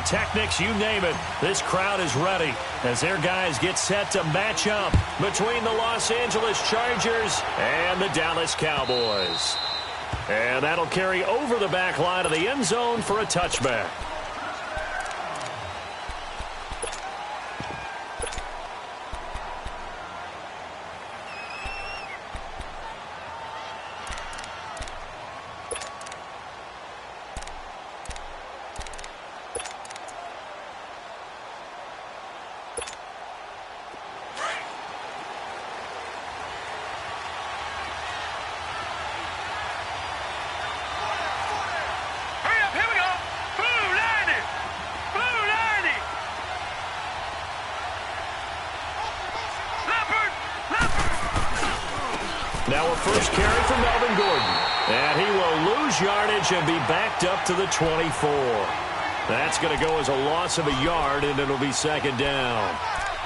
pyrotechnics, you name it. This crowd is ready as their guys get set to match up between the Los Angeles Chargers and the Dallas Cowboys. And that'll carry over the back line of the end zone for a touchback. Now a first carry for Melvin Gordon. And he will lose yardage and be backed up to the 24. That's going to go as a loss of a yard, and it'll be second down.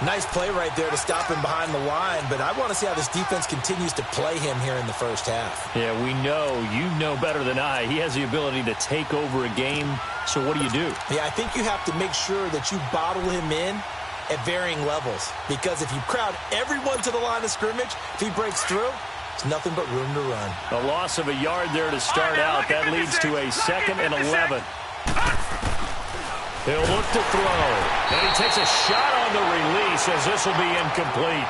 Nice play right there to stop him behind the line, but I want to see how this defense continues to play him here in the first half. Yeah, we know. You know better than I. He has the ability to take over a game, so what do you do? Yeah, I think you have to make sure that you bottle him in at varying levels, because if you crowd everyone to the line of scrimmage, if he breaks through, there's nothing but room to run. A loss of a yard there to start out. That leads to a 2nd and 11. He'll look to throw. And he takes a shot on the release as this will be incomplete.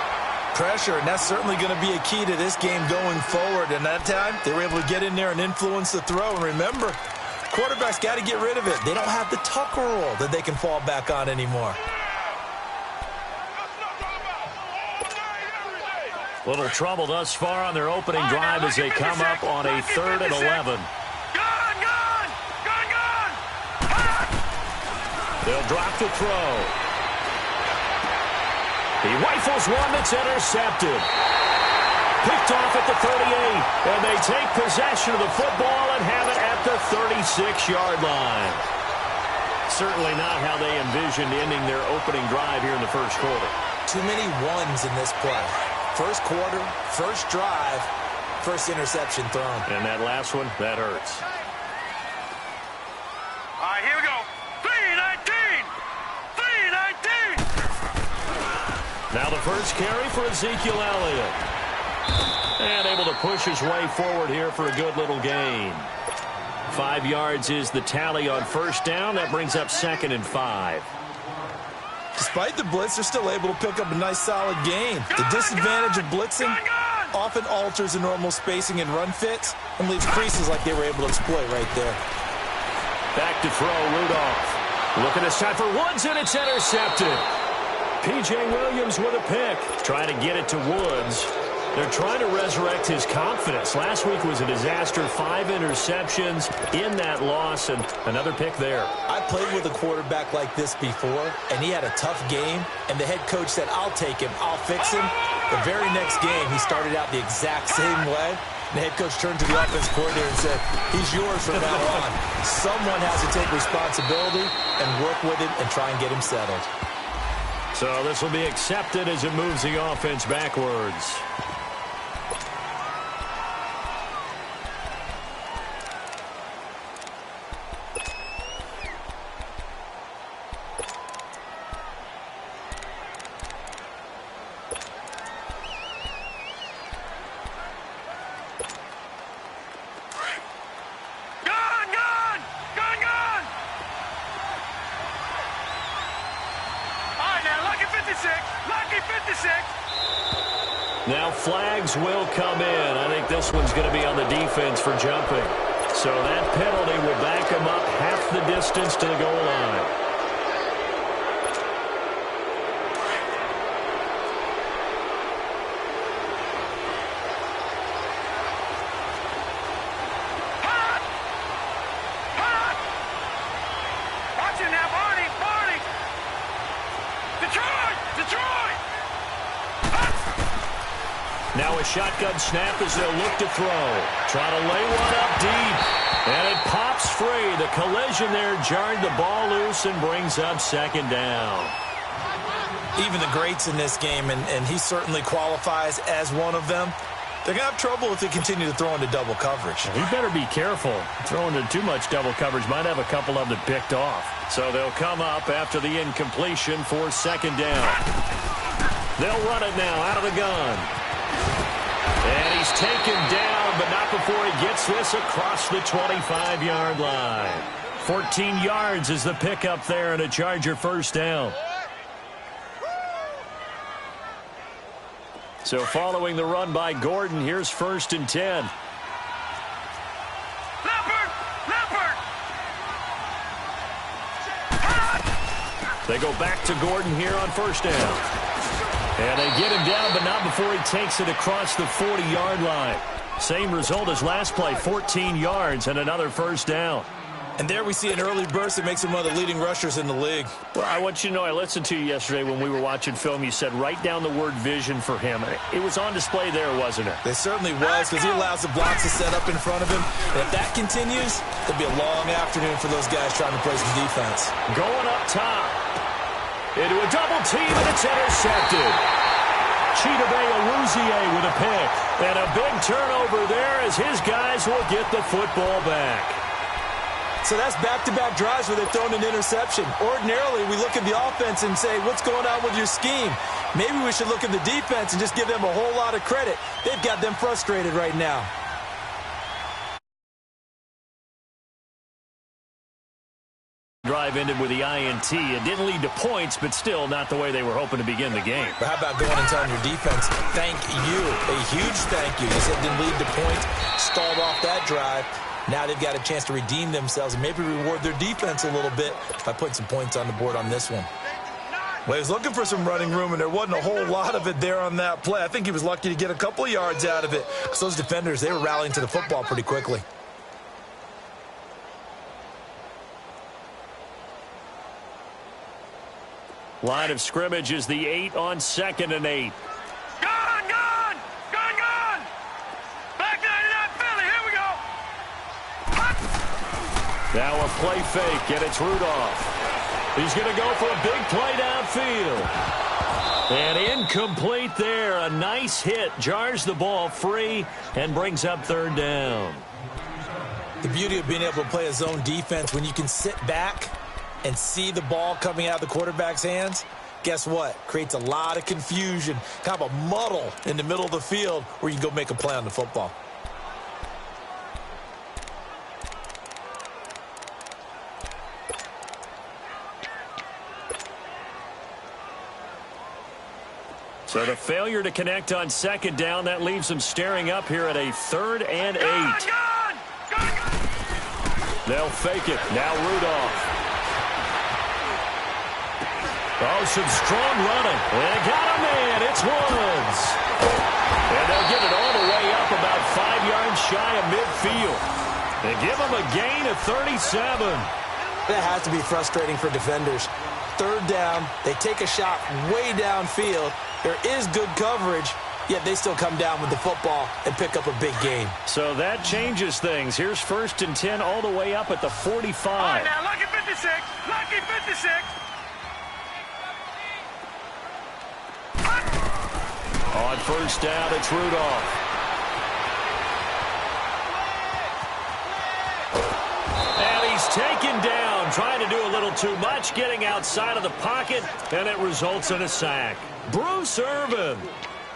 Pressure, and that's certainly going to be a key to this game going forward. And that time, they were able to get in there and influence the throw. And remember, quarterbacks got to get rid of it. They don't have the Tucker rule that they can fall back on anymore. Little trouble thus far on their opening drive as they come up on a 3rd and 11. They'll drop to throw. He rifles one that's intercepted. Picked off at the 38. And they take possession of the football and have it at the 36-yard line. Certainly not how they envisioned ending their opening drive here in the first quarter. Too many ones in this play. First quarter, first drive, first interception thrown. And that last one, that hurts. All right, here we go. 3-19! 3-19! Now the first carry for Ezekiel Elliott. And able to push his way forward here for a good little gain. 5 yards is the tally on first down. That brings up 2nd and 5. Despite the blitz, they're still able to pick up a nice, solid gain. The disadvantage of blitzing often alters the normal spacing and run fits and leaves creases like they were able to exploit right there. Back to throw, Rudolph. Looking this time for Woods, and it's intercepted. P.J. Williams with a pick. Trying to get it to Woods. They're trying to resurrect his confidence. Last week was a disaster. 5 interceptions in that loss, and another pick there. I played with a quarterback like this before, and he had a tough game, and the head coach said, I'll take him, I'll fix him. The very next game, he started out the exact same way. The head coach turned to the offense coordinator and said, he's yours from now on. Someone has to take responsibility and work with him and try and get him settled. So this will be accepted as it moves the offense backwards. Now flags will come in. I think this one's going to be on the defense for jumping. So that penalty will back them up half the distance to the goal line. Now a shotgun snap as they'll look to throw. Try to lay one up deep. And it pops free. The collision there jarred the ball loose and brings up 2nd down. Even the greats in this game, and he certainly qualifies as one of them, They're going to have trouble if they continue to throw into double coverage. He better be careful. Throwing into too much double coverage might have a couple of them picked off. So they'll come up after the incompletion for second down. They'll run it now out of the gun. And he's taken down, but not before he gets this across the 25-yard line. 14 yards is the pickup there and a Charger first down. So following the run by Gordon, here's 1st and 10. Leopard! They go back to Gordon here on first down. And they get him down, but not before he takes it across the 40-yard line. Same result as last play, 14 yards and another first down. And there we see an early burst that makes him one of the leading rushers in the league. Well, I want you to know, I listened to you yesterday when we were watching film. You said write down the word vision for him. It was on display there, wasn't it? It certainly was, because he allows the blocks to set up in front of him. And if that continues, it'll be a long afternoon for those guys trying to play some defense. Going up top. Into a double team, and it's intercepted. Chidobe Awuzie with a pick. And a big turnover there as his guys will get the football back. So that's back-to-back drives where they've thrown an interception. Ordinarily, we look at the offense and say, what's going on with your scheme? Maybe we should look at the defense and just give them a whole lot of credit. They've got them frustrated right now. Drive ended with the INT. It didn't lead to points, but still not the way they were hoping to begin the game. But how about going and telling your defense, thank you, a huge thank you. You said it didn't lead to points, stalled off that drive. Now they've got a chance to redeem themselves and maybe reward their defense a little bit by putting some points on the board on this one. Well, he was looking for some running room, and there wasn't a whole lot of it there on that play. I think he was lucky to get a couple of yards out of it because those defenders, they were rallying to the football pretty quickly. Line of scrimmage is the 8 on 2nd and 8. Gone! Back 99 Philly, here we go! Now a play fake, and it's Rudolph. He's going to go for a big play downfield. And incomplete there. A nice hit. Jars the ball free and brings up 3rd down. The beauty of being able to play a zone defense when you can sit back and see the ball coming out of the quarterback's hands, guess what? Creates a lot of confusion, kind of a muddle in the middle of the field where you can go make a play on the football. So the failure to connect on 2nd down, that leaves them staring up here at a 3rd and 8. They'll fake it. Now Rudolph. Oh, some strong running. They got a man. It's Woods. And they'll get it all the way up about 5 yards shy of midfield. They give them a gain of 37. That has to be frustrating for defenders. 3rd down, they take a shot way downfield. There is good coverage, yet they still come down with the football and pick up a big gain. So that changes things. Here's 1st and 10 all the way up at the 45. All right, now, lucky 56. Lucky 56. On 1st down, it's Rudolph. And he's taken down, trying to do a little too much, getting outside of the pocket, and it results in a sack. Bruce Irvin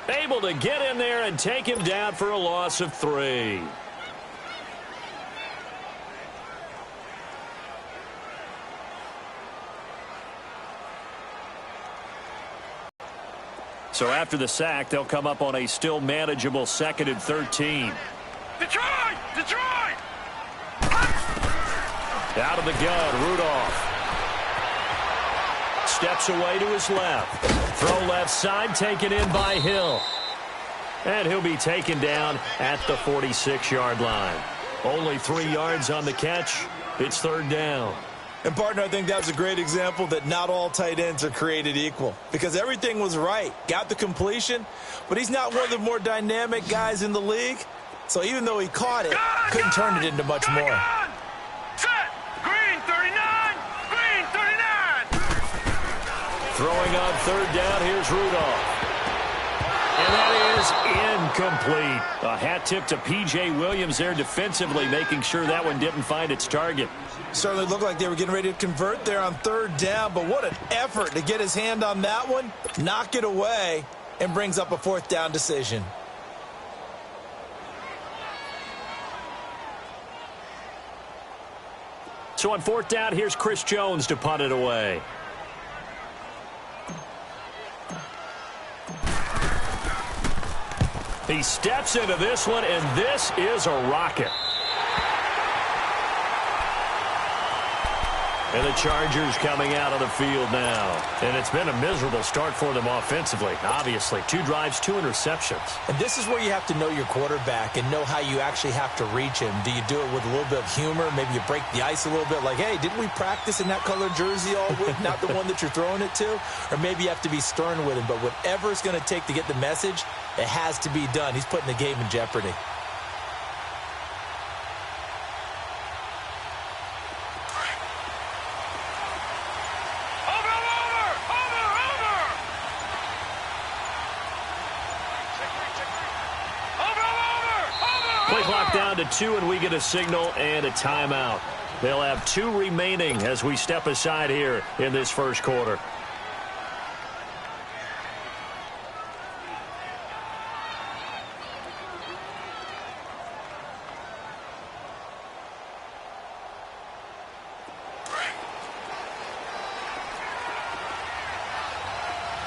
able to get in there and take him down for a loss of 3. So after the sack, they'll come up on a still manageable 2nd and 13. Detroit! Out of the gun, Rudolph. Steps away to his left. Throw left side, taken in by Hill. And he'll be taken down at the 46-yard line. Only 3 yards on the catch. It's 3rd down. And, partner, I think that was a great example that not all tight ends are created equal. Because everything was right. Got the completion, but he's not one of the more dynamic guys in the league. So even though he caught it, couldn't turn it into much more. Set! Green 39! Green 39! Throwing on 3rd down, here's Rudolph. And that is incomplete. A hat tip to P.J. Williams there defensively, making sure that one didn't find its target. Certainly looked like they were getting ready to convert there on third down, but what an effort to get his hand on that one, knock it away, and brings up a fourth down decision. So on fourth down, here's Chris Jones to punt it away. He steps into this one, and this is a rocket. And the Chargers coming out on the field now. And it's been a miserable start for them offensively, obviously. 2 drives, 2 interceptions. And this is where you have to know your quarterback and know how you actually have to reach him. Do you do it with a little bit of humor? Maybe you break the ice a little bit like, hey, didn't we practice in that colored jersey all week, not the one that you're throwing it to? Or maybe you have to be stern with him. But whatever it's going to take to get the message, it has to be done. He's putting the game in jeopardy. Play clock down to 2, and we get a signal and a timeout. They'll have 2 remaining as we step aside here in this first quarter.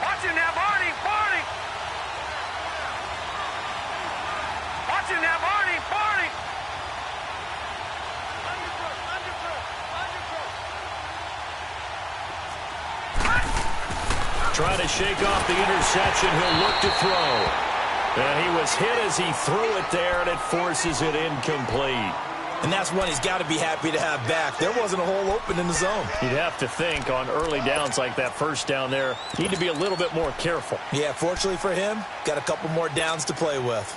Watch him now, Barney! Barney! Watch him now, Barney! Barney! Trying to shake off the interception. He'll look to throw. And he was hit as he threw it there, and it forces it incomplete. And that's one he's got to be happy to have back. There wasn't a hole open in the zone. You'd have to think on early downs like that first down there, need to be a little bit more careful. Yeah, fortunately for him, got a couple more downs to play with.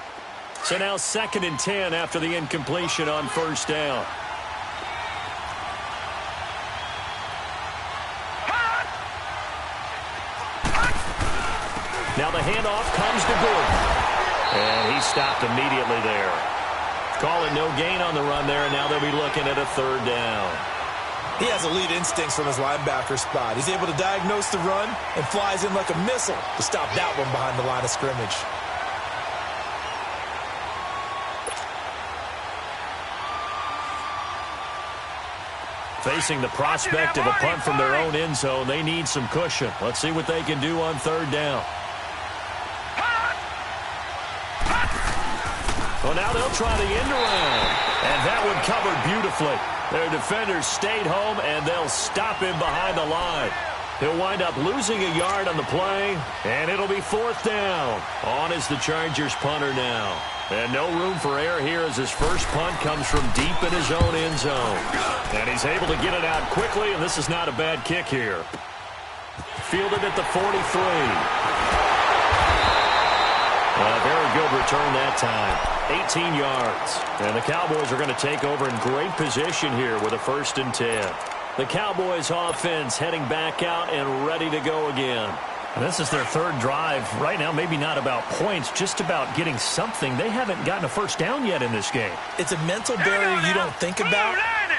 So now 2nd and 10 after the incompletion on first down. Now the handoff comes to Gordon. And he stopped immediately there. Calling no gain on the run there, and now they'll be looking at a 3rd down. He has elite instincts from his linebacker spot. He's able to diagnose the run and flies in like a missile to stop that one behind the line of scrimmage. Facing the prospect of a punt from their own end zone, they need some cushion. Let's see what they can do on 3rd down. Well, now they'll try the end around. And that one covered beautifully. Their defenders stayed home, and they'll stop him behind the line. He'll wind up losing a yard on the play, and it'll be 4th down. On is the Chargers punter now. And no room for error here as his first punt comes from deep in his own end zone. And he's able to get it out quickly, and this is not a bad kick here. Fielded at the 43. A very good return that time. 18 yards. And the Cowboys are going to take over in great position here with a 1st and 10. The Cowboys offense heading back out and ready to go again. And this is their 3rd drive. Right now, maybe not about points, just about getting something. They haven't gotten a first down yet in this game. It's a mental barrier you don't think about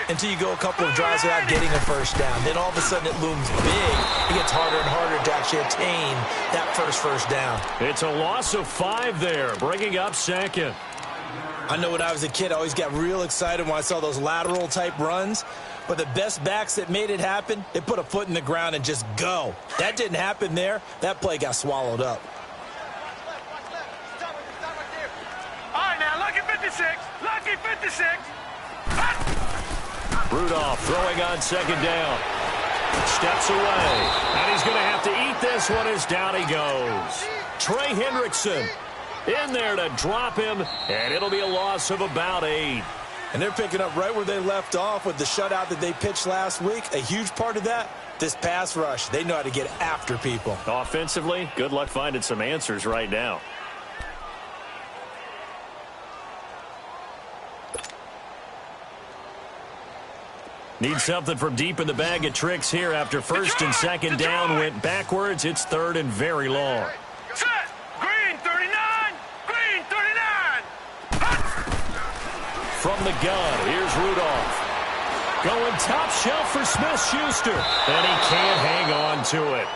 until you go a couple of drives without getting a first down. Then all of a sudden it looms big. It gets harder and harder to actually attain that first down. It's a loss of 5 there, bringing up 2nd. I know when I was a kid, I always got real excited when I saw those lateral-type runs. But the best backs that made it happen, they put a foot in the ground and just go. That didn't happen there. That play got swallowed up. All right, now, lucky 56. Lucky 56. Rudolph throwing on 2nd down. Steps away. And he's going to have to eat this one as down he goes. Trey Hendrickson in there to drop him, and it'll be a loss of about 8. And they're picking up right where they left off with the shutout that they pitched last week. A huge part of that, this pass rush. They know how to get after people. Offensively, good luck finding some answers right now. Need something from deep in the bag of tricks here after 1st and 2nd down went backwards. It's 3rd and very long. Set. Green 39. from the gun. Here's Rudolph. Going top shelf for Smith-Schuster. And he can't hang on to it.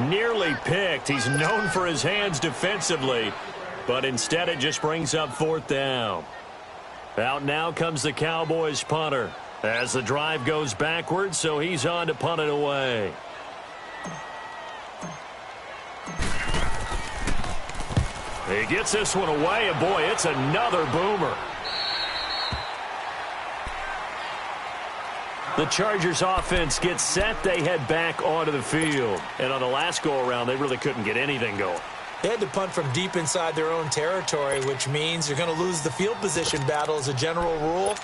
Nearly picked. He's known for his hands defensively. But instead it just brings up 4th down. Out now comes the Cowboys punter. As the drive goes backwards, so he's on to punt it away. He gets this one away, and boy, it's another boomer. The Chargers offense gets set. They head back onto the field. And on the last go-around, they really couldn't get anything going. They had to punt from deep inside their own territory, which means you're going to lose the field position battle as a general rule.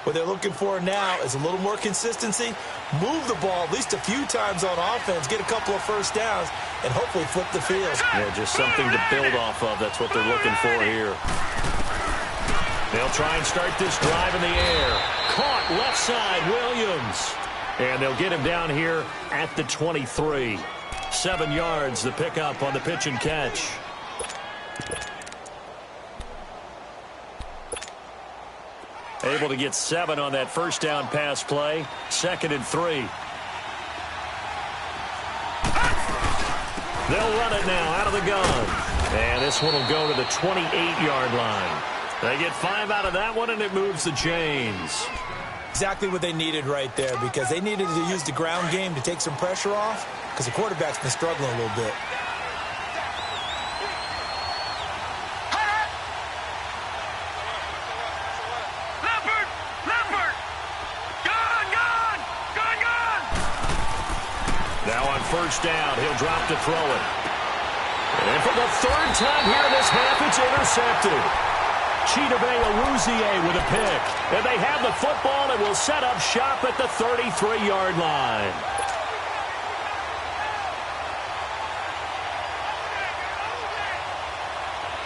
What they're looking for now is a little more consistency, move the ball at least a few times on offense, get a couple of first downs, and hopefully flip the field. Yeah, just something to build off of. That's what they're looking for here. They'll try and start this drive in the air. Caught left side, Williams. And they'll get him down here at the 23. 7 yards, the pickup on the pitch and catch. Able to get 7 on that first down pass play. 2nd and 3. They'll run it now out of the gun. And this one will go to the 28-yard line. They get 5 out of that one, and it moves the chains. Exactly what they needed right there, because they needed to use the ground game to take some pressure off, because the quarterback's been struggling a little bit. Now on first down, he'll drop to throw it. And for the 3rd time here in this half, it's intercepted. Chidobe with a pick. And they have the football and will set up shop at the 33-yard line.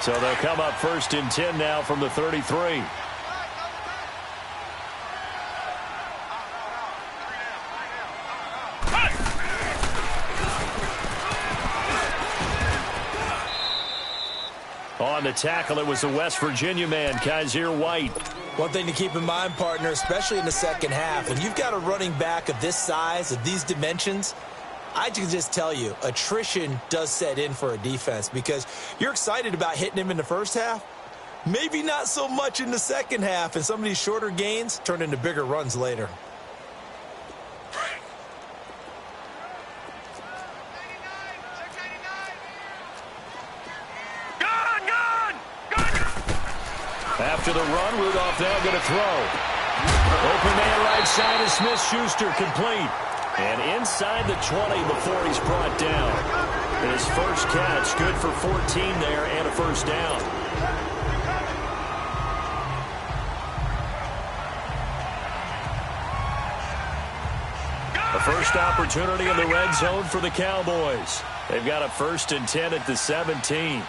So they'll come up 1st and 10 now from the 33. On the tackle, it was the West Virginia man, Kaiser White. One thing to keep in mind, partner, especially in the second half, when you've got a running back of this size, of these dimensions, I can just tell you, attrition does set in for a defense, because you're excited about hitting him in the first half, maybe not so much in the second half, and some of these shorter gains turn into bigger runs later. After the run, Rudolph now going to throw. Open man right side of Smith-Schuster, complete. And inside the 20 before he's brought down. His first catch, good for 14 there and a first down. A first opportunity in the red zone for the Cowboys. They've got a 1st and 10 at the 17.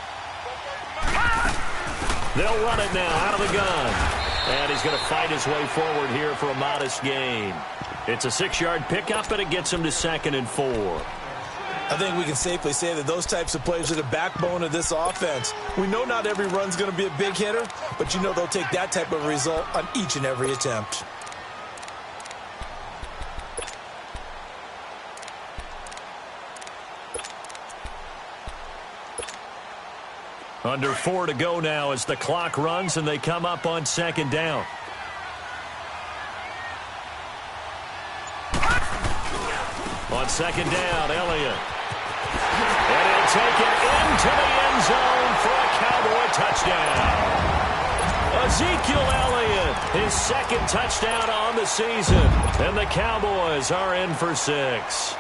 They'll run it now out of the gun. And he's going to fight his way forward here for a modest gain. It's a 6-yard pickup, and it gets him to 2nd and 4. I think we can safely say that those types of plays are the backbone of this offense. We know not every run's going to be a big hitter, but you know they'll take that type of result on each and every attempt. Under 4 to go now as the clock runs and they come up on 2nd down. On 2nd down, Elliott. And he'll take it into the end zone for a Cowboy touchdown. Ezekiel Elliott, his 2nd touchdown on the season. And the Cowboys are in for 6.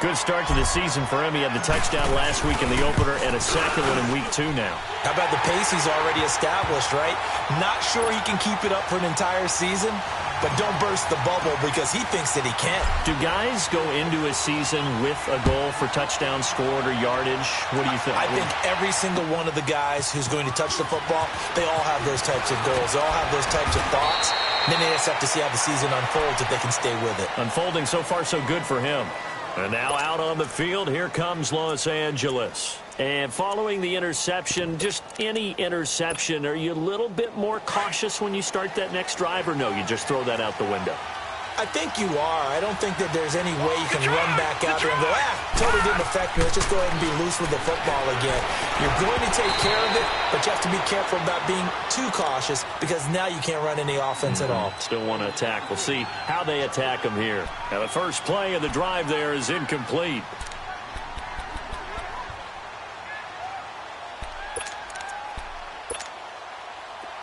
Good start to the season for him. He had the touchdown last week in the opener and a 2nd one in week 2 now. How about the pace he's already established, right? Not sure he can keep it up for an entire season, but don't burst the bubble because he thinks that he can. Do guys go into a season with a goal for touchdowns scored or yardage? What do you think? I think every single one of the guys who's going to touch the football, they all have those types of goals. They all have those types of thoughts. Then they just have to see how the season unfolds if they can stay with it. Unfolding so far so good for him. And now out on the field, here comes Los Angeles. And following the interception, just any interception, are you a little bit more cautious when you start that next drive, or no, you just throw that out the window? I think you are. I don't think that there's any way you can run back out there and go, totally didn't affect me. Let's just go ahead and be loose with the football again. You're going to take care of it, but you have to be careful about being too cautious because now you can't run any offense at all. Still want to attack. We'll see how they attack them here. Now, the first play of the drive there is incomplete.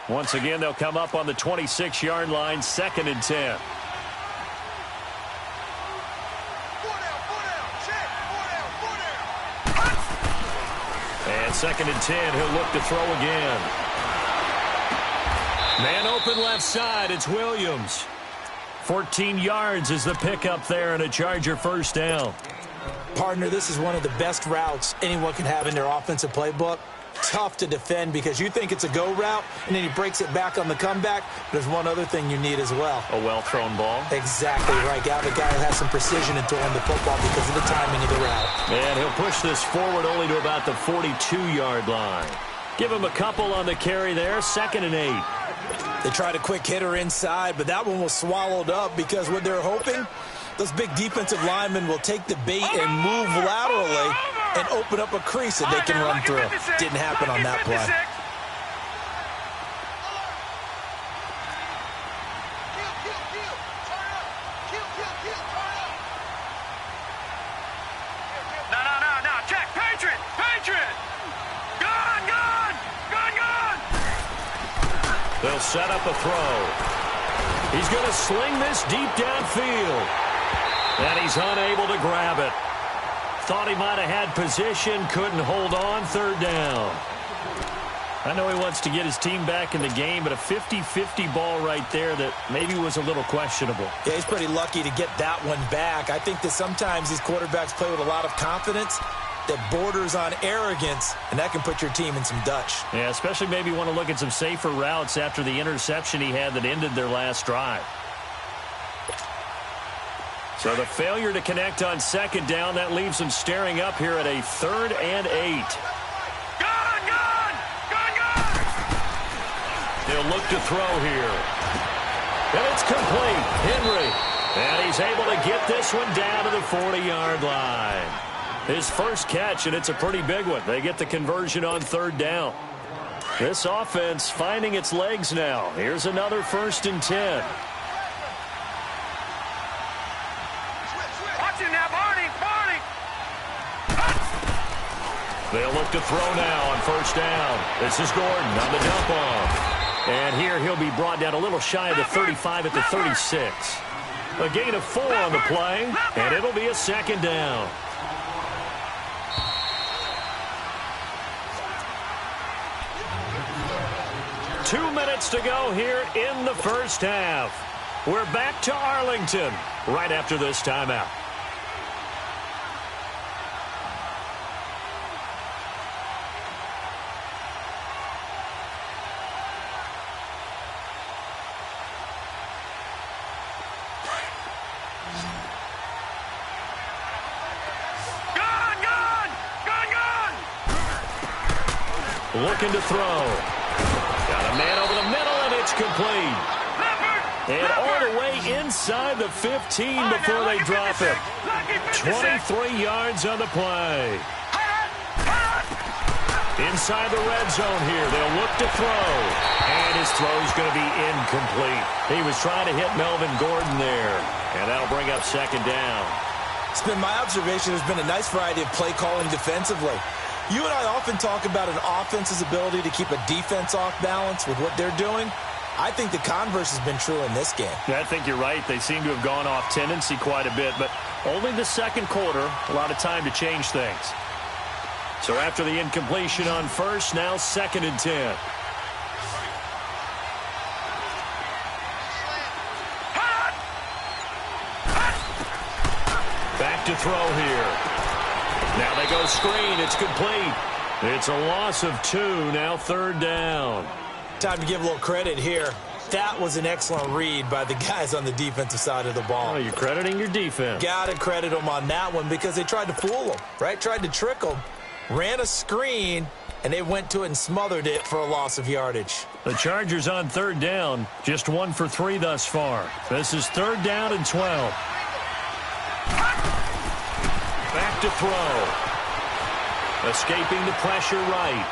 Once again, they'll come up on the 26-yard line, 2nd and 10. And 2nd and 10, he'll look to throw again. Man open left side, it's Williams. 14 yards is the pickup there and a Charger first down. Partner, this is one of the best routes anyone can have in their offensive playbook. Tough to defend because you think it's a go route, and then he breaks it back on the comeback. There's one other thing you need as well. A well-thrown ball? Exactly right. Got a guy who has some precision in throwing the football because of the timing of the route. And he'll push this forward only to about the 42-yard line. Give him a couple on the carry there, 2nd and 8. They tried a quick hitter inside, but that one was swallowed up because what they're hoping, those big defensive linemen will take the bait and move laterally and open up a crease that they can run through. Didn't happen on that play. No. Check. Patriot. Gone. They'll set up a throw. He's going to sling this deep downfield. And he's unable to grab it. Thought he might have had position, couldn't hold on, 3rd down. I know he wants to get his team back in the game, but a 50-50 ball right there that maybe was a little questionable. Yeah, he's pretty lucky to get that one back. I think that sometimes these quarterbacks play with a lot of confidence that borders on arrogance, and that can put your team in some Dutch. Yeah, especially maybe want to look at some safer routes after the interception he had that ended their last drive. So the failure to connect on 2nd down, that leaves them staring up here at a 3rd and 8. Gone! They'll look to throw here. And it's complete. Henry. And he's able to get this one down to the 40-yard line. His first catch, and it's a pretty big one. They get the conversion on 3rd down. This offense finding its legs now. Here's another 1st and 10. Watch it now, Barney! They'll look to throw now on 1st down. This is Gordon on the dump off. And here he'll be brought down a little shy of the 35 at the 36. A gain of 4 on the play, and it'll be a 2nd down. Two minutes to go here in the first half. We're back to Arlington right after this timeout. Looking to throw. Got a man over the middle, and it's complete. And all the way inside the 15 before they drop it. 23 yards on the play. Inside the red zone here. They'll look to throw. And his throw's going to be incomplete. He was trying to hit Melvin Gordon there. And that'll bring up 2nd down. It's been my observation there's been a nice variety of play calling defensively. You and I often talk about an offense's ability to keep a defense off balance with what they're doing. I think the converse has been true in this game. Yeah, I think you're right. They seem to have gone off tendency quite a bit, but only the 2nd quarter, a lot of time to change things. So after the incompletion on 1st, now 2nd and 10. Back to throw here. Now they go screen. It's complete. It's a loss of 2. Now 3rd down. Time to give a little credit here. That was an excellent read by the guys on the defensive side of the ball. Oh, you're crediting your defense. Got to credit them on that one because they tried to fool them, right? Tried to trick them. ran a screen, and they went to it and smothered it for a loss of yardage. The Chargers on third down, just 1 for 3 thus far. This is third down and 12. Back to throw. Escaping the pressure right.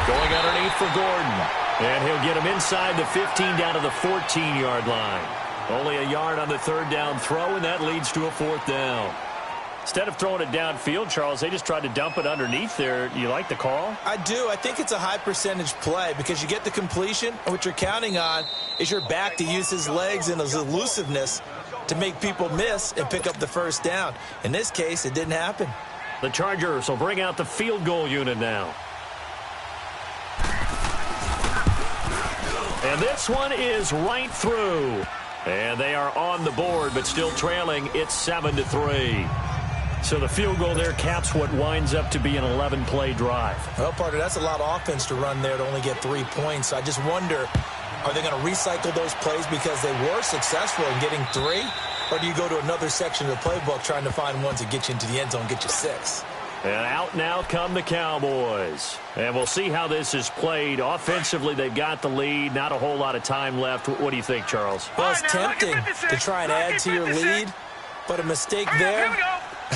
Going underneath for Gordon. And he'll get him inside the 15 down to the 14-yard line. Only a yard on the third down throw, and that leads to a fourth down. Instead of throwing it downfield, Charles, they just tried to dump it underneath there. You like the call? I do. I think it's a high percentage play because you get the completion, and what you're counting on is your back to use his legs and his elusiveness to make people miss and pick up the first down. In this case, it didn't happen. The Chargers will bring out the field goal unit now. And this one is right through. And they are on the board, but still trailing. It's 7-3. So the field goal there caps what winds up to be an 11-play drive. Well, partner, that's a lot of offense to run there to only get 3 points. I just wonder, are they going to recycle those plays because they were successful in getting 3? Or do you go to another section of the playbook trying to find ones that get you into the end zone and get you 6? And out now come the Cowboys. And we'll see how this is played. Offensively, they've got the lead. Not a whole lot of time left. What do you think, Charles? Well, it's tempting to try and add to your lead, but a mistake there,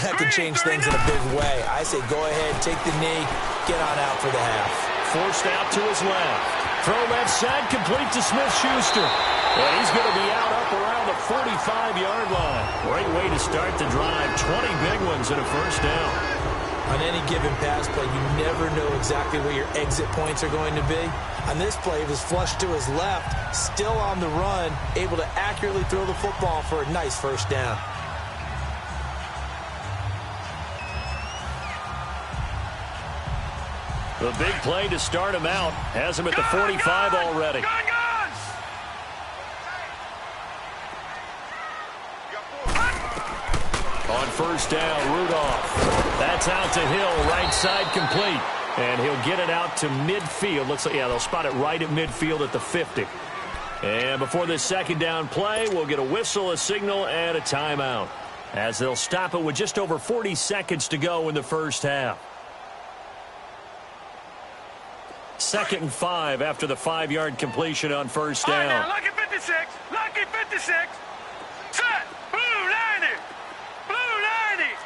that could change things in a big way. I say go ahead, take the knee, get on out for the half. Forced out to his left. Throw left side, complete to Smith-Schuster. And he's going to be out up around the 45-yard line. Great way to start the drive. 20 big ones and a first down. On any given pass play, you never know exactly where your exit points are going to be. On this play, he was flushed to his left, still on the run, able to accurately throw the football for a nice first down. The big play to start him out has him at the 45 already. On first down, Rudolph. That's out to Hill, right side complete. And he'll get it out to midfield. Looks like, yeah, they'll spot it right at midfield at the 50. And before this second down play, we'll get a whistle, a signal, and a timeout, as they'll stop it with just over 40 seconds to go in the first half. 2nd and 5 after the 5-yard completion on first down. All right, now, lucky 56. Lucky 56. Set. Blue 90. Blue 90.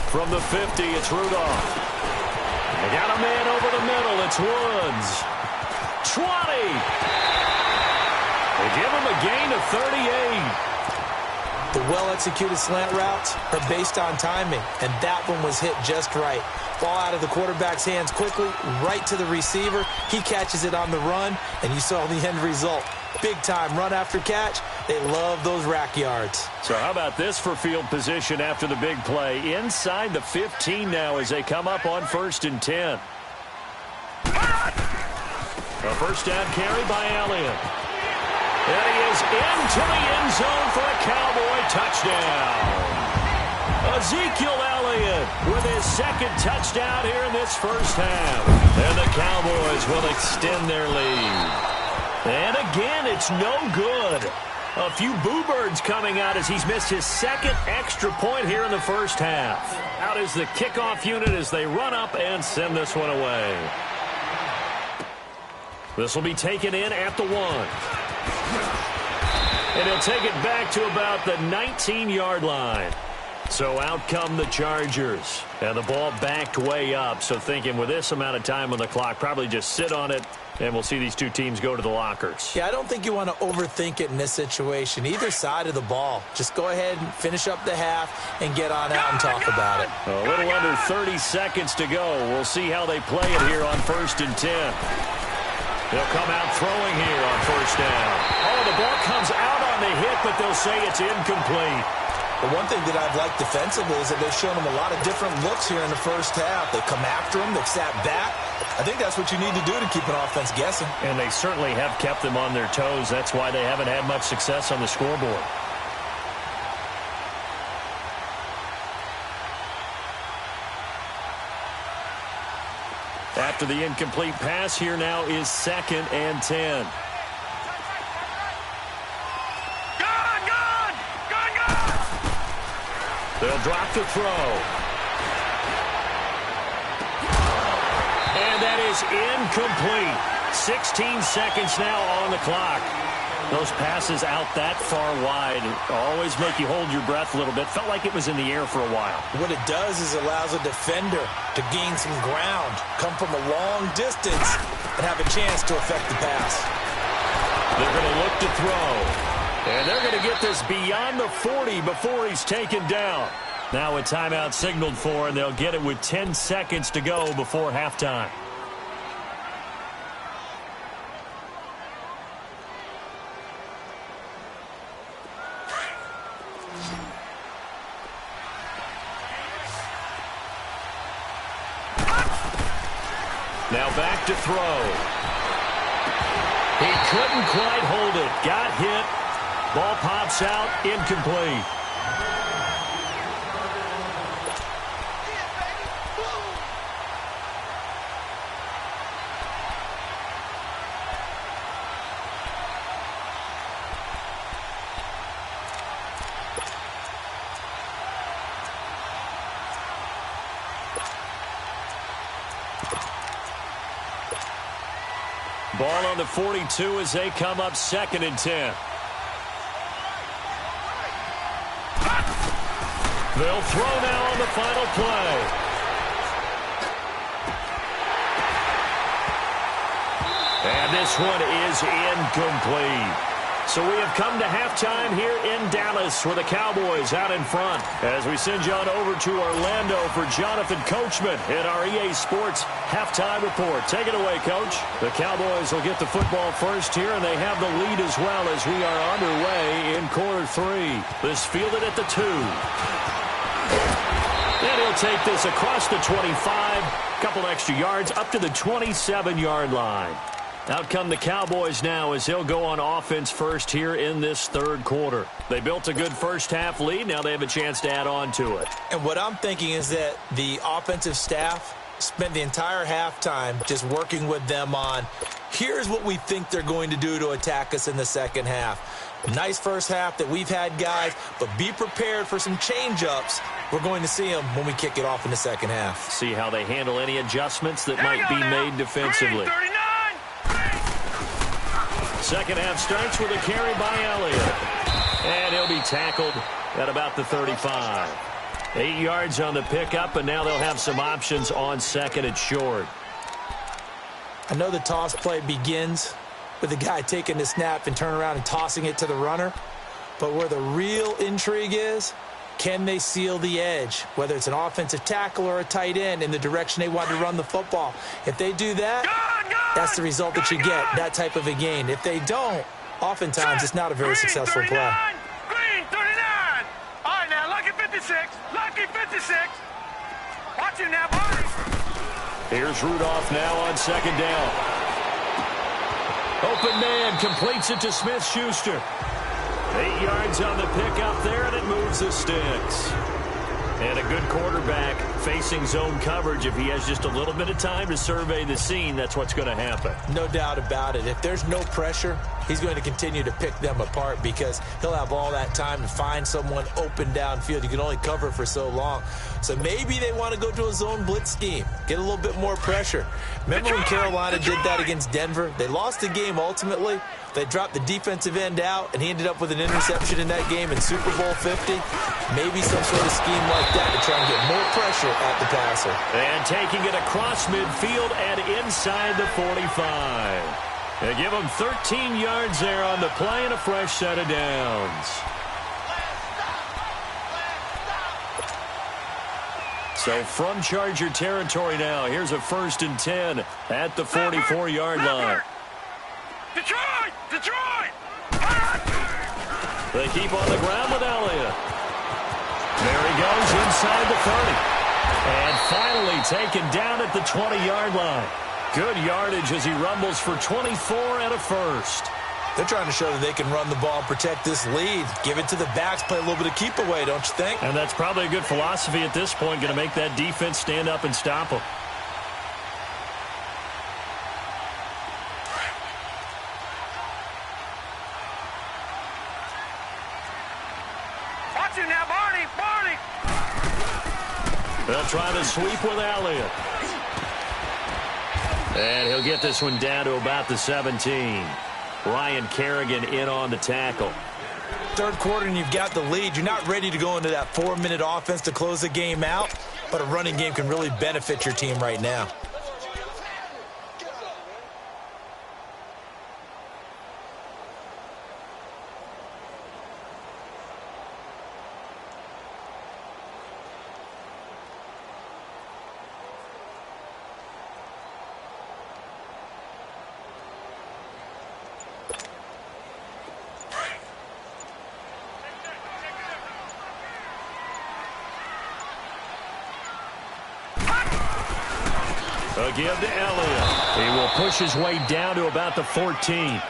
From the 50, it's Rudolph. They got a man over the middle. It's Woods. 20. They give him a gain of 38. The well-executed slant routes are based on timing, and that one was hit just right. Ball out of the quarterback's hands quickly, right to the receiver. He catches it on the run, and you saw the end result. Big-time run after catch. They love those rack yards. So how about this for field position after the big play? Inside the 15 now as they come up on 1st and 10. A first down carry by Elliott. And he is into the end zone for a Cowboy touchdown. Ezekiel Elliott with his 2nd touchdown here in this first half. And the Cowboys will extend their lead. And again, it's no good. A few boo birds coming out as he's missed his 2nd extra point here in the first half. Out is the kickoff unit as they run up and send this one away. This will be taken in at the 1. And he'll take it back to about the 19-yard line. So out come the Chargers. And the ball backed way up. So thinking with this amount of time on the clock, probably just sit on it, and we'll see these two teams go to the lockers. Yeah, I don't think you want to overthink it in this situation. Either side of the ball. Just go ahead and finish up the half and get on out and talk about it. A little under 30 seconds to go. We'll see how they play it here on 1st and 10. They'll come out throwing here on first down. Oh, the ball comes out on the hit, but they'll say it's incomplete. The one thing that I've liked defensively is that they've shown them a lot of different looks here in the first half. They've come after them. They've sat back. I think that's what you need to do to keep an offense guessing. And they certainly have kept them on their toes. That's why they haven't had much success on the scoreboard. At after the incomplete pass. Here now is 2nd and 10. They'll drop the throw. And that is incomplete. 16 seconds now on the clock. Those passes out that far wide always make you hold your breath a little bit. Felt like it was in the air for a while. What it does is allows a defender to gain some ground, come from a long distance, and have a chance to affect the pass. They're going to look to throw. And they're going to get this beyond the 40 before he's taken down. Now a timeout signaled for, and they'll get it with 10 seconds to go before halftime. Now back to throw. He couldn't quite hold it. Got hit. Ball pops out. Incomplete. Ball on the 42 as they come up 2nd and 10. They'll throw now on the final play. And this one is incomplete. So we have come to halftime here in Dallas with the Cowboys out in front. As we send you on over to Orlando for Jonathan Coachman in our EA Sports halftime report. Take it away, Coach. The Cowboys will get the football first here, and they have the lead as well as we are underway in quarter 3. This fielded at the 2. And he'll take this across the 25. Couple extra yards up to the 27-yard line. Out come the Cowboys now as they'll go on offense first here in this 3rd quarter. They built a good first-half lead. Now they have a chance to add on to it. And what I'm thinking is that the offensive staff spent the entire halftime just working with them on, here's what we think they're going to do to attack us in the second half. Nice first half that we've had, guys, but be prepared for some change-ups. We're going to see them when we kick it off in the second half. See how they handle any adjustments that might be made defensively. Second half starts with a carry by Elliott. And he'll be tackled at about the 35. 8 yards on the pickup, and now they'll have some options on 2nd and short. I know the toss play begins with the guy taking the snap and turning around and tossing it to the runner. But where the real intrigue is, can they seal the edge, whether it's an offensive tackle or a tight end, in the direction they want to run the football? If they do that, that's the result that you get, that type of a gain. If they don't, oftentimes it's not a very successful play. Green 39. All right, now, lucky 56. Lucky 56. Watch him now, boys. Here's Rudolph now on 2nd down. Open man completes it to Smith-Schuster. 8 yards on the pickup there, and it moves the sticks. And a good quarterback facing zone coverage. If he has just a little bit of time to survey the scene, that's what's going to happen. No doubt about it. If there's no pressure, he's going to continue to pick them apart because he'll have all that time to find someone open downfield. You can only cover for so long. So maybe they want to go to a zone blitz scheme, get a little bit more pressure. Remember when Carolina did that against Denver? They lost the game ultimately. They dropped the defensive end out, and he ended up with an interception in that game in Super Bowl 50. Maybe some sort of scheme like that to try and get more pressure at the passer. And taking it across midfield and inside the 45. They give him 13 yards there on the play and a fresh set of downs. So from Charger territory now, here's a 1st and 10 at the 44-yard line. Detroit! Detroit! They keep on the ground with Elliott. There he goes inside the 30. And finally taken down at the 20-yard line. Good yardage as he rumbles for 24 and a first. They're trying to show that they can run the ball and protect this lead. Give it to the backs, play a little bit of keep away, don't you think? And that's probably a good philosophy at this point, going to make that defense stand up and stop them. They'll try the sweep with Elliott. And he'll get this one down to about the 17. Ryan Kerrigan in on the tackle. Third quarter and you've got the lead. You're not ready to go into that 4-minute offense to close the game out, but a running game can really benefit your team right now. A give to Elliott. He will push his way down to about the 14.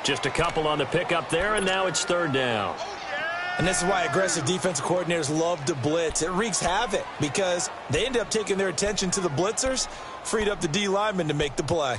Just a couple on the pickup there, and now it's third down. And this is why aggressive defensive coordinators love to blitz. It wreaks havoc because they end up taking their attention to the blitzers, freed up the D lineman to make the play.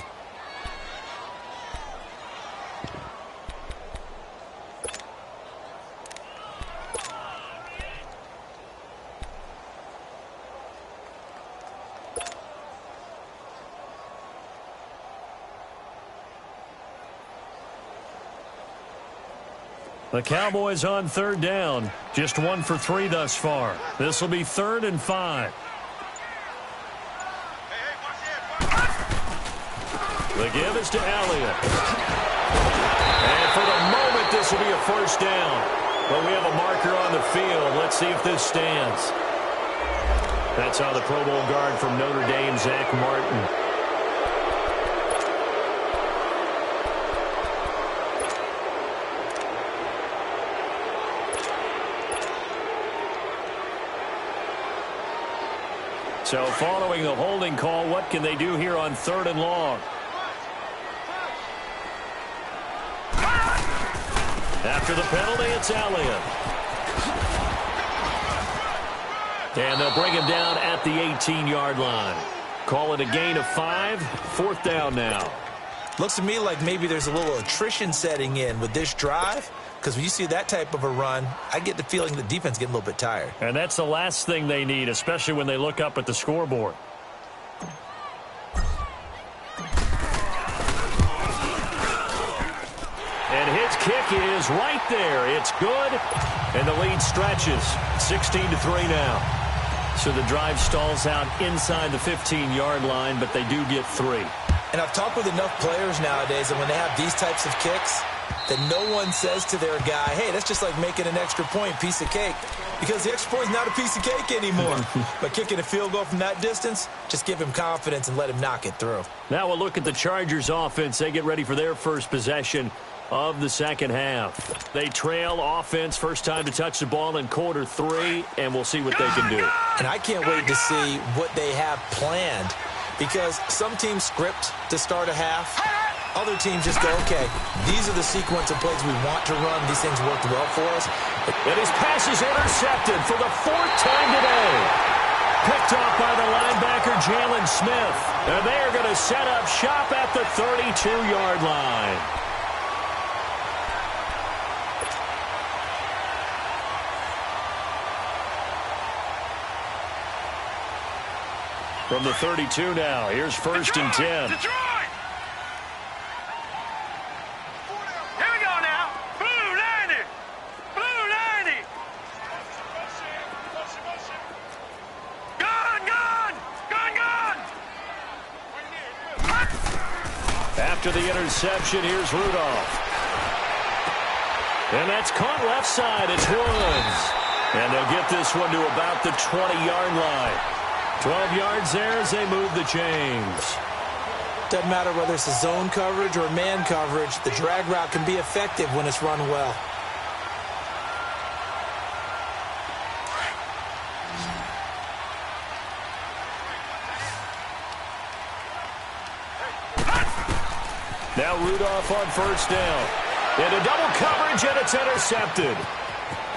The Cowboys on third down. Just 1 for 3 thus far. This will be 3rd and 5. The give is to Elliott. And for the moment, this will be a first down. But we have a marker on the field. Let's see if this stands. That's how the Pro Bowl guard from Notre Dame, Zach Martin. So following the holding call, what can they do here on 3rd and long? After the penalty, it's Elliott. And they'll bring him down at the 18-yard line. Call it a gain of 5. 4th down now. Looks to me like maybe there's a little attrition setting in with this drive, because when you see that type of a run, I get the feeling the defense getting a little bit tired. And that's the last thing they need, especially when they look up at the scoreboard. And his kick is right there. It's good, and the lead stretches. 16-3 now. So the drive stalls out inside the 15-yard line, but they do get 3. And I've talked with enough players nowadays that when they have these types of kicks, that no one says to their guy, hey, that's just like making an extra point, piece of cake. Because the extra point is not a piece of cake anymore. But kicking a field goal from that distance, just give him confidence and let him knock it through. Now we'll look at the Chargers offense. They get ready for their first possession of the second half. They trail offense, first time to touch the ball in quarter 3, and we'll see what they can do. And I can't wait to see what they have planned, because some teams script to start a half. Other teams just go, okay, these are the sequence of plays we want to run. These things worked well for us. And his pass is intercepted for the 4th time today. Picked off by the linebacker, Jalen Smith. And they are going to set up shop at the 32-yard line. From the 32 now, here's 1st and 10. Detroit! Here we go now. Blue 90. Blue 90. Gun, gun. Gun, gun. After the interception, here's Rudolph. And that's caught left side. It's Woods. And they'll get this one to about the 20-yard line. 12 yards there as they move the chains. Doesn't matter whether it's a zone coverage or man coverage, the drag route can be effective when it's run well. Now Rudolph on 1st down. Into double coverage, and it's intercepted.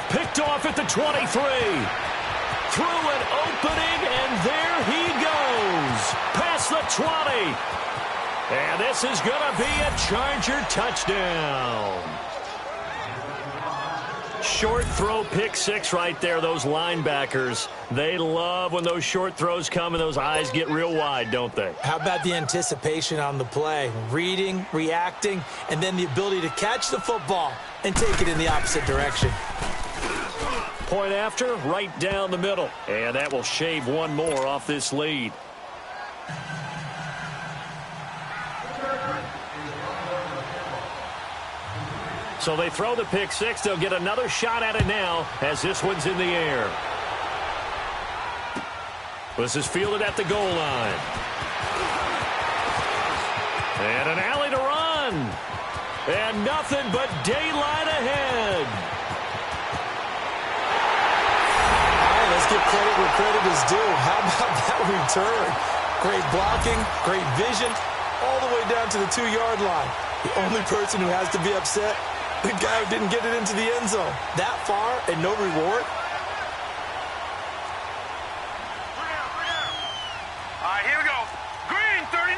Picked off at the 23. Through an opening, and there he goes. Past the 20. And this is going to be a Charger touchdown. Short throw pick six right there, those linebackers. They love when those short throws come and those eyes get real wide, don't they? How about the anticipation on the play? Reading, reacting, and then the ability to catch the football and take it in the opposite direction. Point after, right down the middle. And that will shave one more off this lead. So they throw the pick six. They'll get another shot at it now as this one's in the air. This is fielded at the goal line. And an alley to run. And nothing but daylight ahead. All right, let's give credit where credit is due. How about that return? Great blocking, great vision, all the way down to the 2-yard line. The only person who has to be upset, the guy who didn't get it into the end zone. That far and no reward? All right, here we go. Green, 39.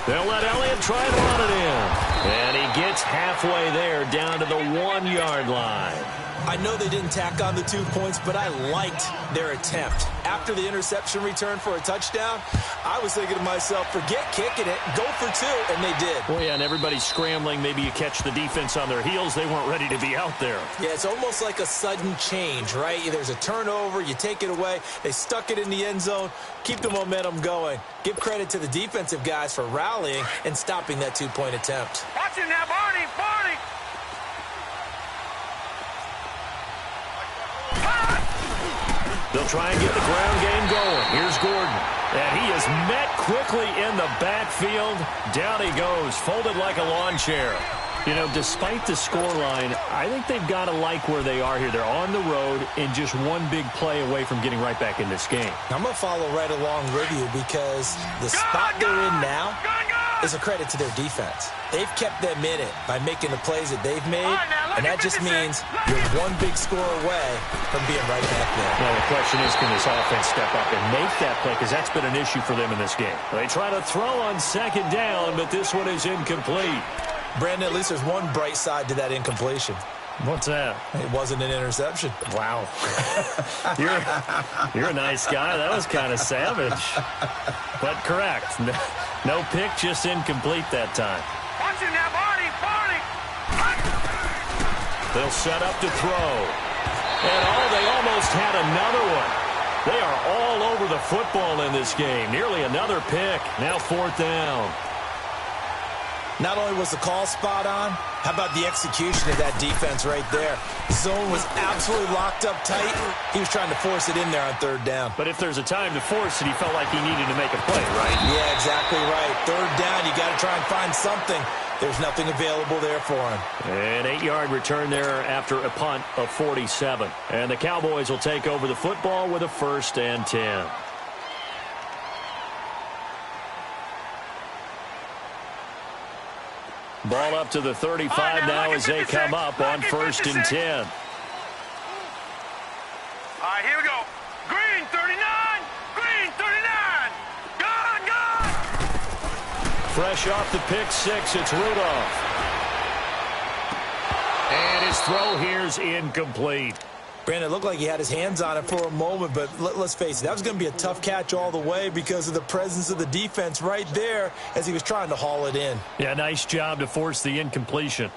They'll let Elliott try to run it in. And he gets halfway there down to the 1-yard line. I know they didn't tack on the 2 points, but I liked their attempt. After the interception return for a touchdown, I was thinking to myself, forget kicking it, go for 2, and they did. Well, yeah, and everybody's scrambling. Maybe you catch the defense on their heels. They weren't ready to be out there. Yeah, it's almost like a sudden change, right? There's a turnover, you take it away, they stuck it in the end zone, keep the momentum going. Give credit to the defensive guys for rallying and stopping that 2-point attempt. Watch it now, Barney, Barney. They'll try and get the ground game going. Here's Gordon. And he is met quickly in the backfield. Down he goes, folded like a lawn chair. You know, despite the scoreline, I think they've got to like where they are here. They're on the road and just one big play away from getting right back in this game. I'm going to follow right along with you because the spot they're in now is a credit to their defense. They've kept them in it by making the plays that they've made, and that just means you're one big score away from being right back there. Well, the question is, can this offense step up and make that play? Because that's been an issue for them in this game. They try to throw on second down, but this one is incomplete. Brandon, at least there's one bright side to that incompletion. What's that? It wasn't an interception. Wow. You're a nice guy. That was kind of savage. But correct. No pick, just incomplete that time. Watch it now, Barney, Barney. They'll set up to throw. And they almost had another one. They are all over the football in this game. Nearly another pick. Now 4th down. Not only was the call spot on, how about the execution of that defense right there? Zone was absolutely locked up tight. He was trying to force it in there on 3rd down. But if there's a time to force it, he felt like he needed to make a play, right? Yeah, exactly right. 3rd down, you got to try and find something. There's nothing available there for him. An 8-yard return there after a punt of 47. And the Cowboys will take over the football with a 1st and 10. Ball up to the 35 now as they come up on 1st and 10. All right, here we go. Green, 39. Green, 39. Gone. Fresh off the pick six, it's Rudolph. And his throw here's incomplete. Brandon, it looked like he had his hands on it for a moment, but let's face it, that was going to be a tough catch all the way because of the presence of the defense right there as he was trying to haul it in. Yeah, nice job to force the incompletion.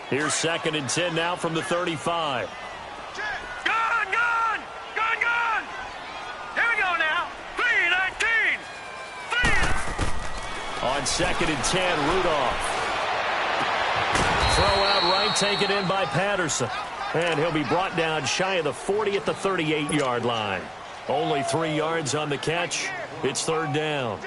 Here's 2nd and 10 now from the 35. Gone. Here we go now. 3-19. On 2nd and 10, Rudolph. Throw out right, taken in by Patterson. And he'll be brought down shy of the 40 at the 38-yard line. Only 3 yards on the catch. It's 3rd down.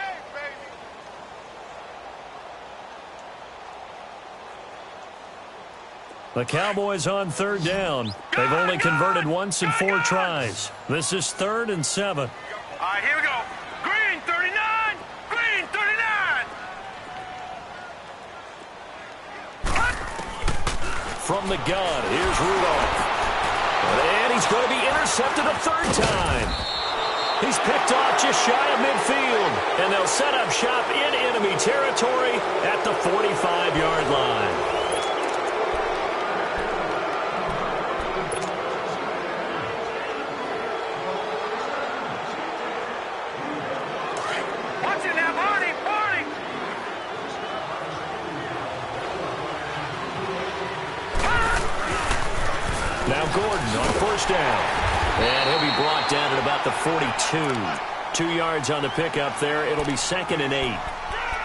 The Cowboys on 3rd down. They've only converted once in 4 tries. This is 3rd and 7. All right, here we go. Green, 39. Green, 39. From the gun, here's Rudolph. And he's going to be intercepted a 3rd time. He's picked off just shy of midfield. And they'll set up shop in enemy territory at the 45-yard line. Gordon on first down. And he'll be brought down at about the 42. 2 yards on the pickup there. It'll be 2nd and 8.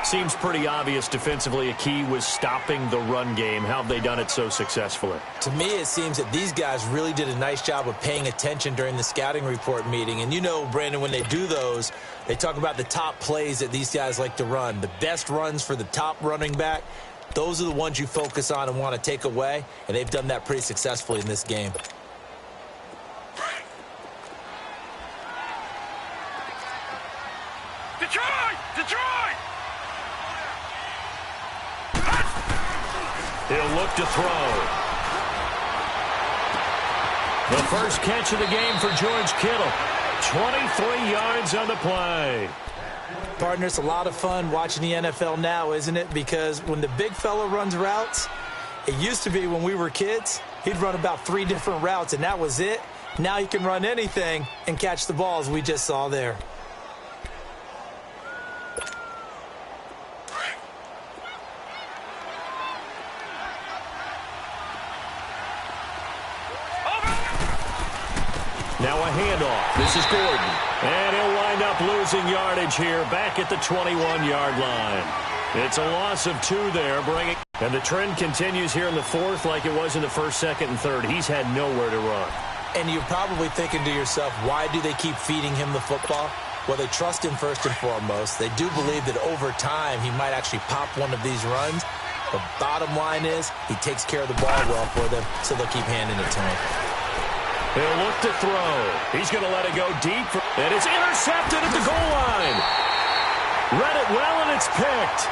Seems pretty obvious defensively a key was stopping the run game. How have they done it so successfully? To me, it seems that these guys really did a nice job of paying attention during the scouting report meeting. And you know, Brandon, when they do those, they talk about the top plays that these guys like to run. The best runs for the top running back, those are the ones you focus on and want to take away. And they've done that pretty successfully in this game. Detroit! Detroit! He'll look to throw. The first catch of the game for George Kittle. 23 yards on the play. Partner, it's a lot of fun watching the NFL now, isn't it? Because when the big fella runs routes, it used to be when we were kids, he'd run about 3 different routes, and that was it. Now he can run anything and catch the balls we just saw there. Now a handoff. This is Gordon. And he'll wind up losing yardage here back at the 21-yard line. It's a loss of 2 there. And the trend continues here in the 4th like it was in the 1st, 2nd, and 3rd. He's had nowhere to run. And you're probably thinking to yourself, why do they keep feeding him the football? Well, they trust him first and foremost. They do believe that over time he might actually pop one of these runs. The bottom line is he takes care of the ball well for them, so they'll keep handing it to him. He'll look to throw. He's going to let it go deep. And it's intercepted at the goal line. Read it well, and it's picked.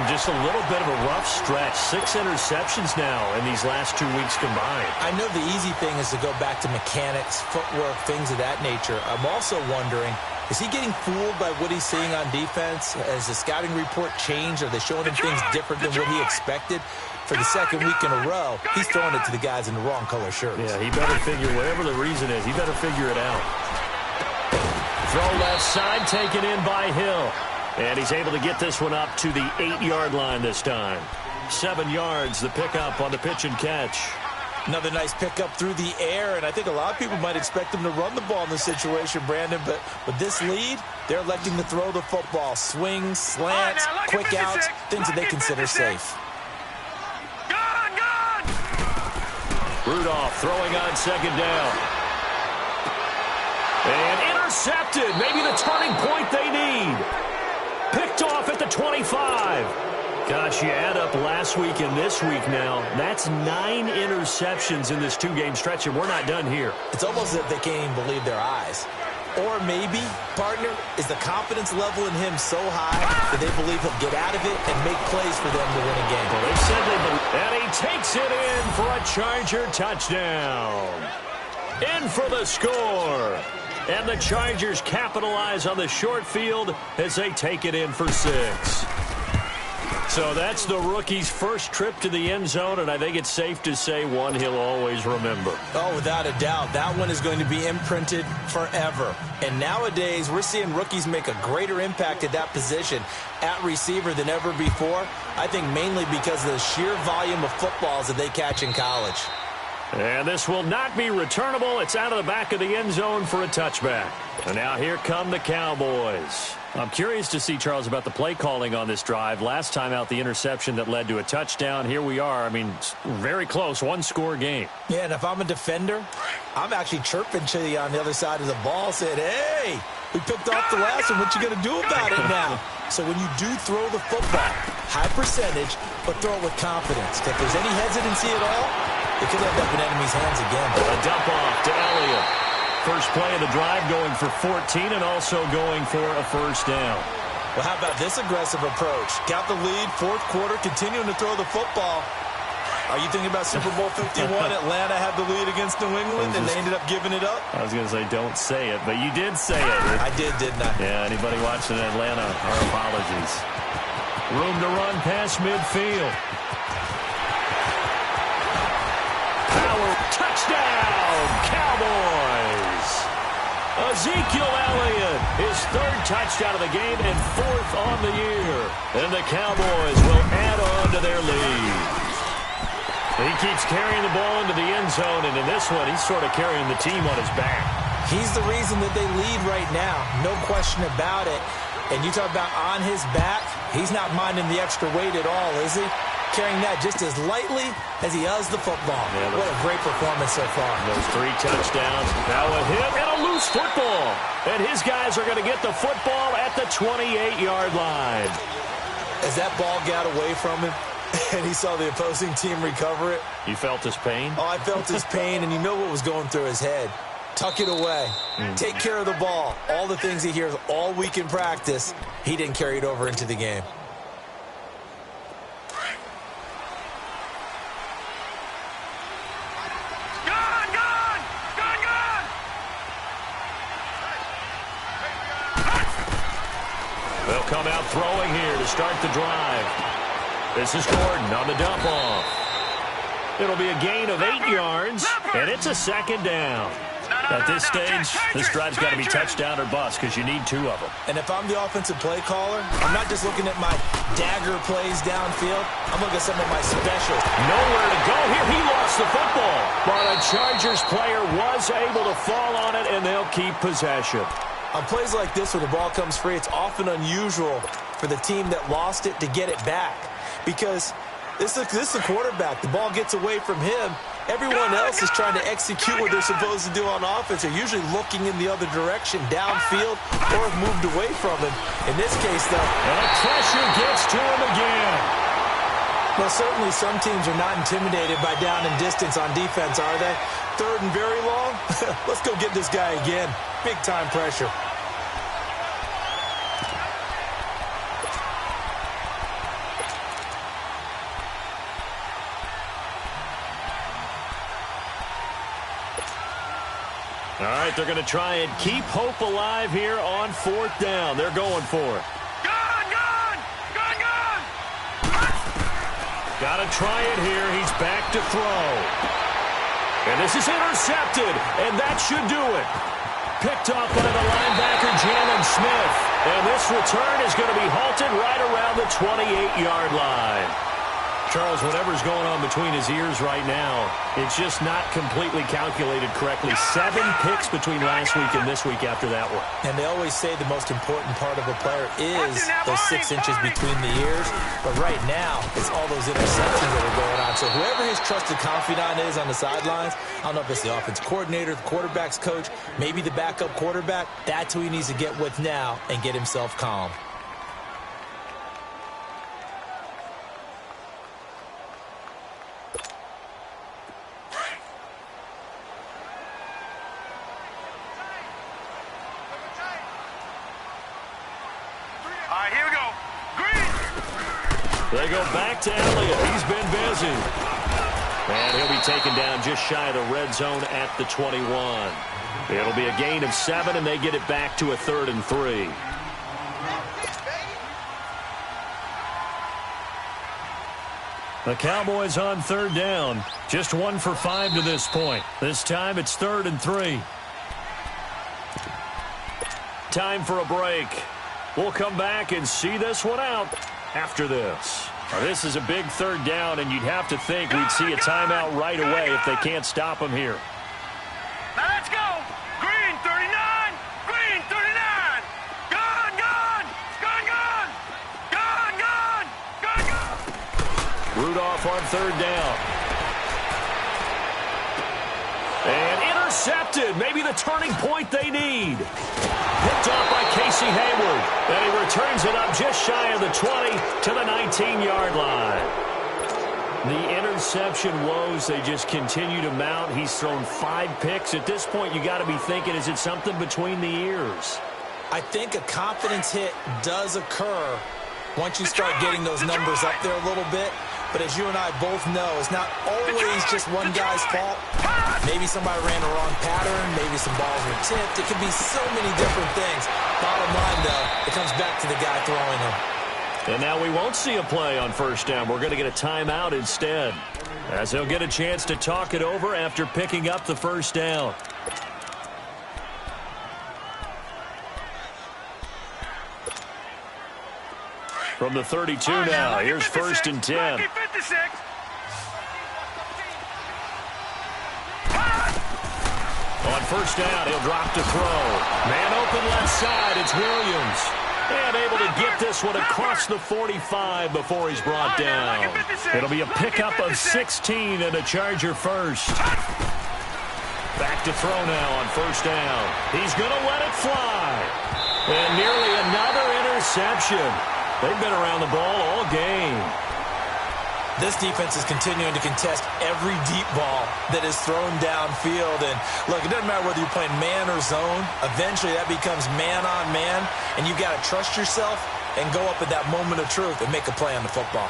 Just a little bit of a rough stretch. 6 interceptions now in these last 2 weeks combined. I know the easy thing is to go back to mechanics, footwork, things of that nature. I'm also wondering, is he getting fooled by what he's seeing on defense? Has the scouting report changed? Are they showing him things different than what he expected? For the 2nd week in a row, he's throwing it to the guys in the wrong color shirts. Yeah, he better figure, whatever the reason is, he better figure it out. Throw left side, taken in by Hill. And he's able to get this one up to the 8-yard line this time. 7 yards, the pickup on the pitch and catch. Another nice pickup through the air, and I think a lot of people might expect him to run the ball in this situation, Brandon, but with this lead, they're electing to throw the football. Swings, slants, quick outs, things that they consider safe. Rudolph throwing on 2nd down. And intercepted. Maybe the turning point they need. Picked off at the 25. Gosh, you add up last week and this week now. That's 9 interceptions in this 2-game stretch, and we're not done here. It's almost as if they can't even believe their eyes. Or maybe, partner, is the confidence level in him so high that they believe he'll get out of it and make plays for them to win a game. Well, they said they believe. And he takes it in for a Charger touchdown. In for the score. And the Chargers capitalize on the short field as they take it in for 6. So that's the rookie's first trip to the end zone, and I think it's safe to say one he'll always remember. Oh, without a doubt. That one is going to be imprinted forever. And nowadays, we're seeing rookies make a greater impact at that position at receiver than ever before. I think mainly because of the sheer volume of footballs that they catch in college. And this will not be returnable. It's out of the back of the end zone for a touchback. And now here come the Cowboys. I'm curious to see, Charles, about the play calling on this drive. Last time out, the interception that led to a touchdown. Here we are. I mean, very close, 1-score game. Yeah, and if I'm a defender, I'm actually chirping to you on the other side of the ball, saying, hey, we picked off the last one. What you going to do about it now? So when you do throw the football, high percentage, but throw it with confidence. If there's any hesitancy at all, it could end up in enemy's hands again. A dump off to Elliott. First play of the drive going for 14 and also going for a first down. Well, how about this aggressive approach? Got the lead, 4th quarter, continuing to throw the football. Are you thinking about Super Bowl 51? Atlanta had the lead against New England, and they ended up giving it up? I was going to say don't say it, but you did say it. I did, didn't I? Yeah, anybody watching Atlanta, our apologies. Room to run past midfield. Power touchdown, Cowboys. Ezekiel Elliott, his 3rd touchdown of the game and 4th on the year. And the Cowboys will add on to their lead. He keeps carrying the ball into the end zone, and in this one, he's sort of carrying the team on his back. He's the reason that they lead right now. No question about it. And you talk about on his back, he's not minding the extra weight at all, is he? Carrying that just as lightly as he does the football. Yeah, what a great performance so far. Those 3 touchdowns. Now a hit and a loose football. And his guys are going to get the football at the 28-yard line. As that ball got away from him and he saw the opposing team recover it. You felt his pain? Oh, I felt his pain, and you know what was going through his head. Tuck it away. Take care of the ball. All the things he hears all week in practice, he didn't carry it over into the game. They'll come out throwing here to start the drive. This is Gordon on the dump off. It'll be a gain of 8 yards, and it's a second down. At this stage, this drive's got to be touchdown or bust because you need 2 of them. And if I'm the offensive play caller, I'm not just looking at my dagger plays downfield. I'm looking at some of my specials. Nowhere to go here. He lost the football. But a Chargers player was able to fall on it, and they'll keep possession. On plays like this where the ball comes free, it's often unusual for the team that lost it to get it back. Because this is the quarterback. The ball gets away from him. Everyone else is trying to execute what they're supposed to do on offense. They're usually looking in the other direction, downfield, or have moved away from him. In this case, though, and the pressure gets to him again. Well, certainly some teams are not intimidated by down and distance on defense, are they? 3rd and very long? Let's go get this guy again. Big-time pressure. All right, they're going to try and keep hope alive here on 4th down. They're going for it. Got to try it here. He's back to throw. And this is intercepted, and that should do it. Picked off by the linebacker, Jalen Smith. And this return is going to be halted right around the 28-yard line. Charles, whatever's going on between his ears right now, it's just not completely calculated correctly. 7 picks between last week and this week after that one. And they always say the most important part of a player is those 6 inches between the ears. But right now, it's all those interceptions that are going on. So whoever his trusted confidant is on the sidelines, I don't know if it's the offense coordinator, the quarterback's coach, maybe the backup quarterback, that's who he needs to get with now and get himself calm. They go back to Elliott. He's been busy. And he'll be taken down just shy of the red zone at the 21. It'll be a gain of 7, and they get it back to a 3rd and 3. The Cowboys on 3rd down. Just 1 for 5 to this point. This time it's 3rd and 3. Time for a break. We'll come back and see this one out after this. Now, this is a big 3rd down, and you'd have to think we'd see a timeout right away if they can't stop him here. Now let's go. Green 39. Green 39. Gone, gone. Gone, gone. Gone, gone. Gone, gone. Rudolph on 3rd down. And intercepted. Maybe the turning point they need. Picked off by Casey Hayward. And he returns it up just shy of the 20 to the 19-yard line. The interception woes, they just continue to mount. He's thrown 5 picks. At this point, you got to be thinking, is it something between the ears? I think a confidence hit does occur once you start getting those numbers up there a little bit. But as you and I both know, it's not always just one guy's fault. Maybe somebody ran the wrong pattern. Maybe some balls were tipped. It could be so many different things. Bottom line, though, it comes back to the guy throwing them. And now we won't see a play on 1st down. We're going to get a timeout instead, as he'll get a chance to talk it over after picking up the 1st down. From the 32 now, here's 1st and 10. On first down, he'll drop to throw. Man open left side, it's Williams. And able to get this one across the 45 before he's brought down. It'll be a pickup of 16 and a Charger first. Back to throw now on first down. He's going to let it fly. And nearly another interception. They've been around the ball all game. This defense is continuing to contest every deep ball that is thrown downfield. And, look, it doesn't matter whether you're playing man or zone. Eventually, that becomes man on man. And you've got to trust yourself and go up at that moment of truth and make a play on the football.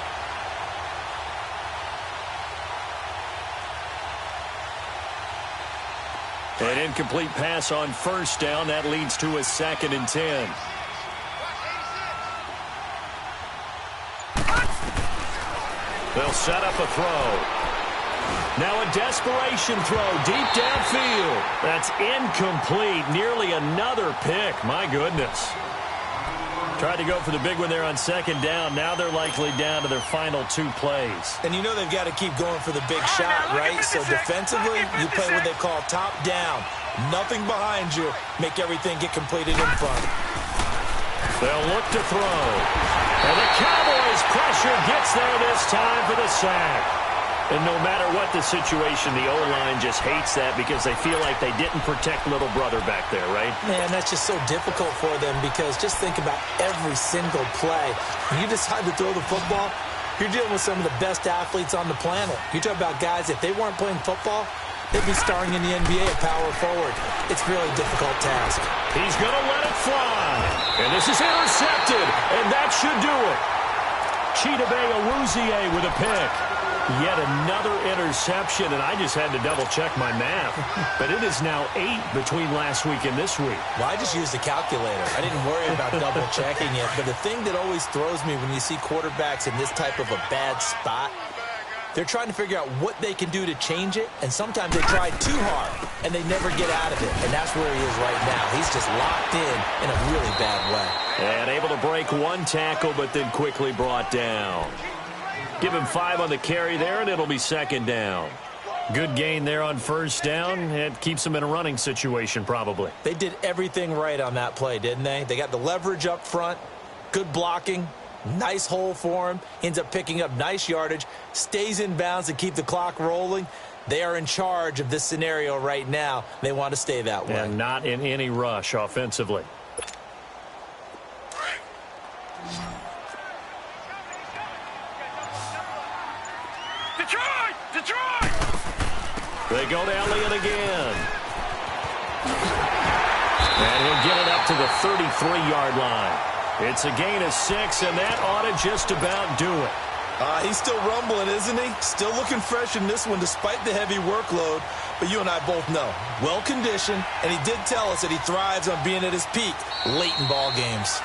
An incomplete pass on first down. That leads to a 2nd and 10. They'll set up a throw. Now a desperation throw deep downfield. That's incomplete. Nearly another pick. My goodness. Tried to go for the big one there on 2nd down. Now they're likely down to their final 2 plays. And you know they've got to keep going for the big shot, right? So defensively, you play what they call top down. Nothing behind you. Make everything get completed in front. They'll look to throw. And the Cowboys' pressure gets there this time for the sack. And no matter what the situation, the O-line just hates that because they feel like they didn't protect little brother back there, right? Man, that's just so difficult for them because just think about every single play. When you decide to throw the football, you're dealing with some of the best athletes on the planet. You talk about guys, if they weren't playing football, they'd be starring in the NBA at power forward. It's a really difficult task. He's going to let it fly. And this is intercepted, and that should do it. Chidobe Awuzie with a pick. Yet another interception, and I just had to double-check my math. But it is now 8 between last week and this week. Well, I just used a calculator. I didn't worry about double-checking it. But the thing that always throws me when you see quarterbacks in this type of a bad spot, they're trying to figure out what they can do to change it, and sometimes they try too hard, and they never get out of it. And that's where he is right now. He's just locked in a really bad way. And able to break 1 tackle, but then quickly brought down. Give him 5 on the carry there, and it'll be 2nd down. Good gain there on first down. It keeps them in a running situation, probably. They did everything right on that play, didn't they? They got the leverage up front, good blocking, nice hole for him, ends up picking up nice yardage, stays in bounds to keep the clock rolling. They are in charge of this scenario right now. They want to stay that way. And not in any rush offensively. Detroit! They go to Elliott again. And he'll get it up to the 33-yard line. It's a gain of 6, and that ought to just about do it. He's still rumbling, isn't he? Still looking fresh in this one despite the heavy workload. But you and I both know, well-conditioned, and he did tell us that he thrives on being at his peak late in ball games.